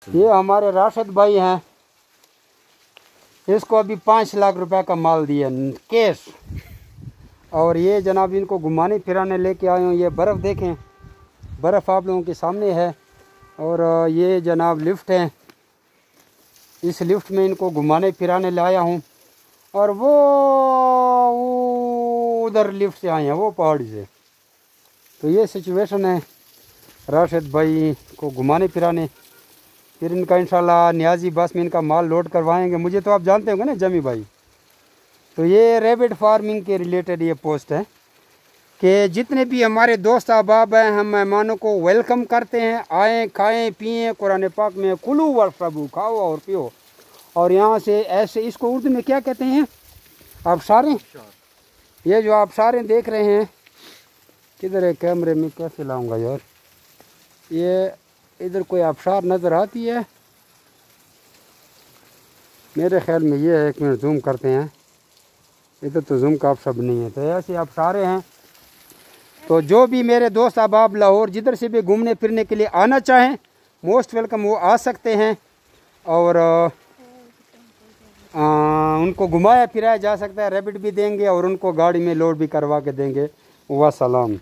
ये हमारे राशिद भाई हैं, इसको अभी 5 लाख रुपए का माल दिया कैश। और ये जनाब इनको घुमाने फिराने लेके आए हूँ। ये बर्फ़ देखें, बर्फ़ आप लोगों के सामने है। और ये जनाब लिफ्ट है, इस लिफ्ट में इनको घुमाने फिराने लाया हूँ। और वो उधर लिफ्ट से आए हैं, वो पहाड़ी से। तो ये सिचुएशन है राशिद भाई को घुमाने फिराने। फिर इनका इंशाल्लाह न्याजी बस में इनका माल लोड करवाएंगे। मुझे तो आप जानते होंगे ना जमी भाई। तो ये रैबिट फार्मिंग के रिलेटेड ये पोस्ट है कि जितने भी हमारे दोस्त अहबाब हैं, हम मेहमानों को वेलकम करते हैं। आएँ, खाएँ, पिएँ। कुरान पाक में कुलू वशरबू, खाओ और पियो। और यहाँ से ऐसे, इसको उर्दू में क्या कहते हैं? आबशारें। ये जो आबशारें देख रहे हैं, किधर है? कैमरे में कैसे लाऊंगा यार? ये इधर कोई आबशार नज़र आती है मेरे ख्याल में। ये है, एक मिनट जूम करते हैं। इधर तो जूम का ऑप्शन नहीं है। तो ऐसे आबशारें हैं। तो जो भी मेरे दोस्त अहबाब लाहौर जिधर से भी घूमने फिरने के लिए आना चाहें, मोस्ट वेलकम, वो आ सकते हैं। और उनको घुमाया फिराया जा सकता है। रैबिट भी देंगे और उनको गाड़ी में लोड भी करवा के देंगे। वसलाम।